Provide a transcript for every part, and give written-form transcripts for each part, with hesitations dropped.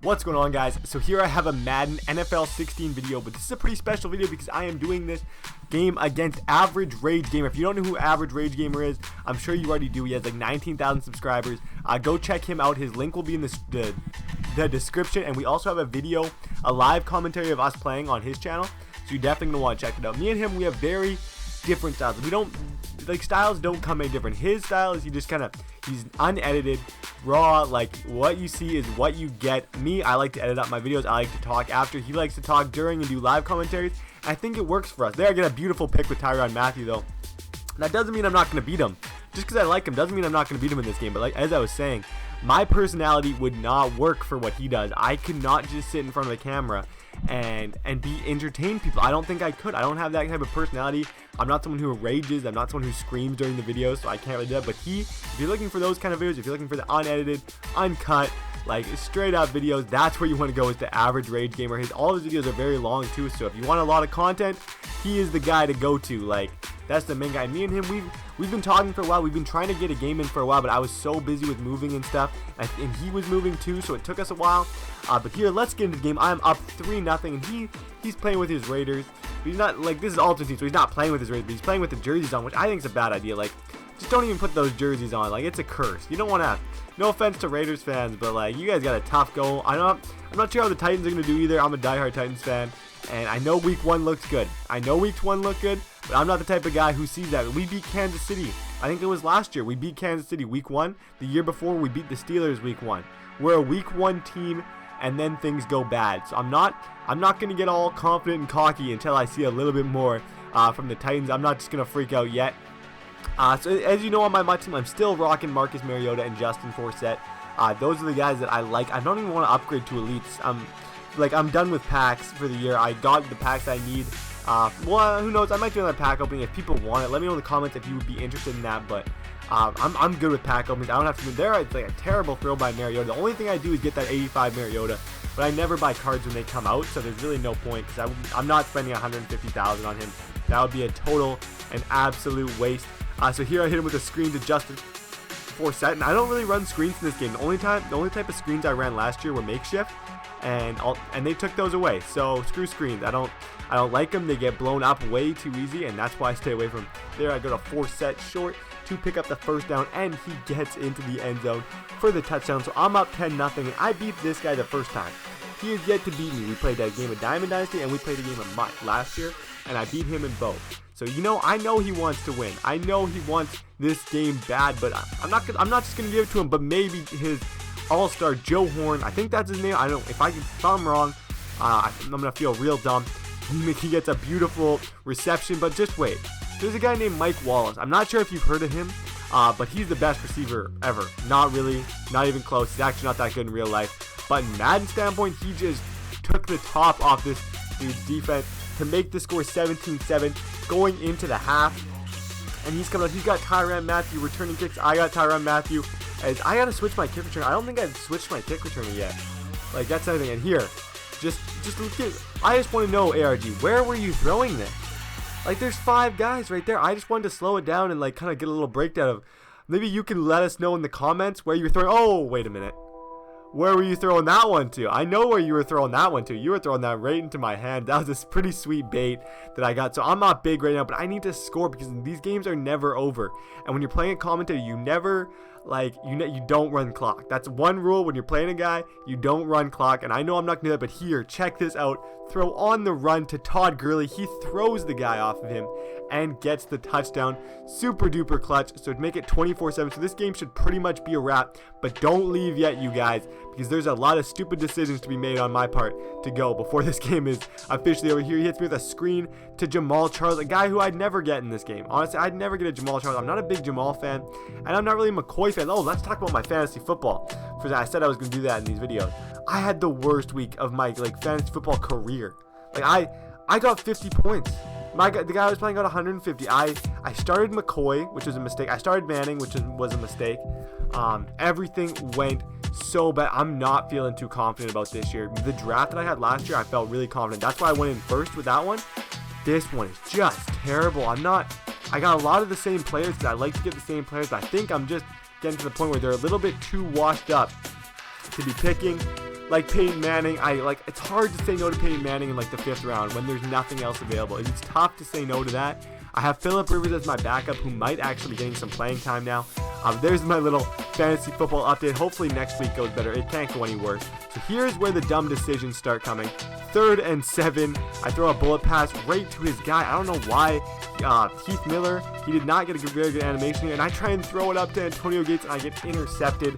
What's going on, guys? So here I have a Madden NFL 16 video, but this is a pretty special video because I am doing this game against AverageRageGamer. If you don't know who AverageRageGamer is, I'm sure you already do. He has like 19,000 subscribers. Go check him out. His link will be in the description, and we also have a video, a live commentary of us playing on his channel, so you're definitely going to want to check it out. Me and him, we have very different styles. We don't, like, styles don't come any different. His style is he's unedited, raw, like what you see is what you get. Me, I like to edit up my videos. I like to talk after. He likes to talk during and do live commentaries. I think it works for us. There, I get a beautiful pick with Tyrann Mathieu though. That doesn't mean I'm not going to beat him. Just because I like him doesn't mean I'm not going to beat him in this game. But like as I was saying, my personality would not work for what he does. I could not just sit in front of the camera and entertain people. I don't think I could. I don't have that type of personality. I'm not someone who rages. I'm not someone who screams during the videos, so I can't really do that. But if you're looking for those kind of videos, if you're looking for the unedited, uncut, like straight up videos, that's where you want to go with the AverageRageGamer. All of his videos are very long too, so if you want a lot of content, he is the guy to go to. Like, that's the main guy. Me and him, we've been talking for a while. We've been trying to get a game in for a while, but I was so busy with moving and stuff, and he was moving too, so it took us a while. But here, let's get into the game. I'm up 3-0, and he's playing with his Raiders. But he's not, like, this is alternate team, so he's not playing with his Raiders, but he's playing with the jerseys on, which I think is a bad idea. Like, just don't even put those jerseys on. Like, it's a curse. You don't want to. No offense to Raiders fans, but like, you guys got a tough go. I'm not sure how the Titans are gonna do either. I'm a diehard Titans fan, and I know Week 1 looks good. But I'm not the type of guy who sees that. We beat Kansas City. I think it was last year. We beat Kansas City Week 1. The year before, we beat the Steelers Week 1. We're a Week 1 team, and then things go bad. So I'm not gonna get all confident and cocky until I see a little bit more from the Titans. I'm not just gonna freak out yet. So as you know, on my team, I'm still rocking Marcus Mariota and Justin Forsett. Those are the guys that I like. I don't even want to upgrade to elites. I'm done with packs for the year. I got the packs I need. Well, who knows? I might do another pack opening if people want it. Let me know in the comments if you would be interested in that. But I'm good with pack openings. I don't have to do there. It's like a terrible throw by Mariota. The only thing I do is get that 85 Mariota, but I never buy cards when they come out. So there's really no point because I'm not spending 150,000 on him. That would be a total and absolute waste. So here I hit him with a screen to Justin Forsett, and I don't really run screens in this game. The only type of screens I ran last year were makeshift, and they took those away. So screw screens. I don't like them. They get blown up way too easy, and that's why I stay away from them. There I go to Forsett short to pick up the first down, and he gets into the end zone for the touchdown. So I'm up 10-0, and I beat this guy the first time. He has yet to beat me. We played a game of Diamond Dynasty, and we played a game of Mutt last year, and I beat him in both. So I know he wants to win. I know he wants this game bad, but I'm not just gonna give it to him. But maybe his all-star Joe Horn, I think that's his name. I don't. If I'm wrong, I'm gonna feel real dumb. He gets a beautiful reception, but just wait. There's a guy named Mike Wallace. I'm not sure if you've heard of him, but he's the best receiver ever. Not really, not even close. He's actually not that good in real life. But in Madden standpoint, he just took the top off this dude's defense to make the score 17-7 going into the half. And he's coming out. He's got Tyrann Mathieu returning kicks. I got Tyrann Mathieu. As I gotta switch my kick returner. I don't think I've switched my kick returner yet. Like, that's everything. And here, just look at. I just want to know, ARG, where were you throwing this? Like, there's 5 guys right there. I just wanted to slow it down and like kind of get a little breakdown of. Maybe you can let us know in the comments where you were throwing. Oh, wait a minute. Where were you throwing that one to? I know where you were throwing that one to. You were throwing that right into my hand. That was a pretty sweet bait that I got. So I'm not big right now, but I need to score because these games are never over. And when you're playing a commentator, you never, like, you don't run clock. That's one rule when you're playing a guy. You don't run clock. And I know I'm not going to do that, but here, check this out. Throw on the run to Todd Gurley. He throws the guy off of him and gets the touchdown. Super duper clutch. So to make it 24-7. So this game should pretty much be a wrap. But don't leave yet, you guys, because there's a lot of stupid decisions to be made on my part to go before this game is officially over. Here he hits me with a screen to Jamal Charles, a guy who I'd never get in this game. Honestly, I'd never get a Jamal Charles. I'm not a big Jamal fan, and I'm not really a McCoy fan. Oh, let's talk about my fantasy football. For that, I said I was going to do that in these videos. I had the worst week of my fantasy football career. Like, I got 50 points. The guy I was playing got 150. I started McCoy, which was a mistake. I started Manning, which was a mistake. Everything went so bad. I'm not feeling too confident about this year. The draft that I had last year, I felt really confident. That's why I went in first with that one. This one is just terrible. I got a lot of the same players because I like to get the same players, but I think I'm just getting to the point where they're a little bit too washed up to be picking like Peyton Manning. It's hard to say no to Peyton Manning in like the 5th round when there's nothing else available. It's tough to say no to that. I have Phillip Rivers as my backup, who might actually be getting some playing time now. There's my little fantasy football update. Hopefully next week goes better. It can't go any worse. So here's where the dumb decisions start coming. 3rd and 7. I throw a bullet pass right to his guy. I don't know why. Heath Miller, he did not get a very good animation here. And I try and throw it up to Antonio Gates, and I get intercepted.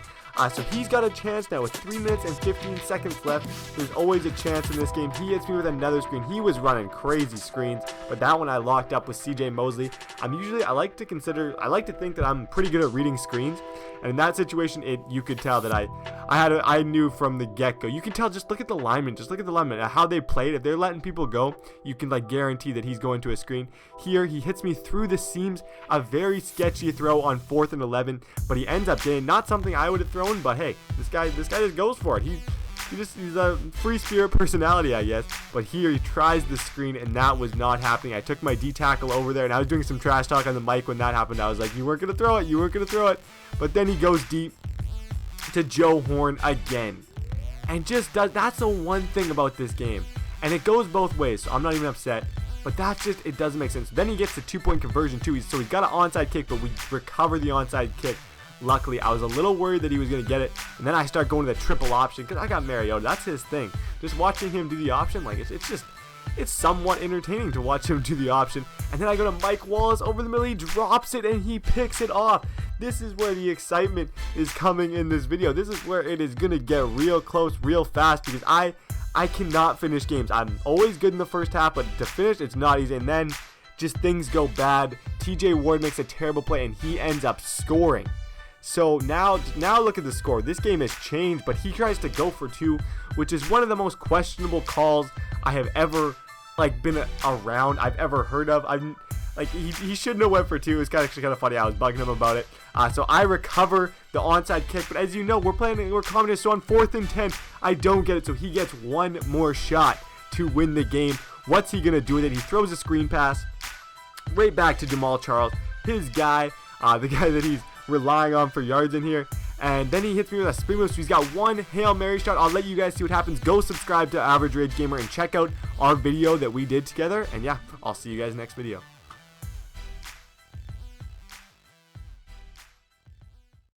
So he's got a chance now with 3 minutes and 15 seconds left. There's always a chance in this game. He hits me with another screen. He was running crazy screens, but that one I locked up with CJ Mosley. I like to think that I'm pretty good at reading screens, and in that situation, you could tell that I knew from the get-go. You can tell, just look at the linemen, how they played. If they're letting people go, you can like guarantee that he's going to a screen. Here, he hits me through the seams, a very sketchy throw on 4th and 11, but he ends up getting not something I would have thrown. But hey, this guy just goes for it. He's a free spirit personality, I guess. But here he tries the screen, and that was not happening. I took my D tackle over there, and I was doing some trash talk on the mic when that happened. I was like, you weren't gonna throw it. But then he goes deep to Joe Horn again, and just does. That's the one thing about this game, and it goes both ways. So I'm not even upset. But it doesn't make sense. Then he gets the 2-point conversion too. So he's got an onside kick, but we recover the onside kick. Luckily, I was a little worried that he was going to get it, and then I start going to the triple option because I got Mariota. That's his thing. Just watching him do the option, like it's somewhat entertaining to watch him do the option. And then I go to Mike Wallace over the middle. He drops it and he picks it off. This is where the excitement is coming in this video. This is where it is going to get real close, real fast, because I cannot finish games. I'm always good in the first half, but to finish, it's not easy. And then just things go bad. TJ Ward makes a terrible play, and he ends up scoring. So now look at the score. This game has changed, but he tries to go for 2, which is one of the most questionable calls I have ever been around. I've ever heard of. He shouldn't have went for 2. It's actually kind of funny. I was bugging him about it. So I recover the onside kick, but as you know, we're commentating. So on 4th and 10, I don't get it. So he gets one more shot to win the game. What's he gonna do with it? He throws a screen pass right back to Jamal Charles, his guy, the guy that he's relying on for yards in here, and then he hits me with a spin move. So he's got one Hail Mary shot. I'll let you guys see what happens. Go subscribe to Average Rage Gamer and check out our video that we did together, and yeah, I'll see you guys next video.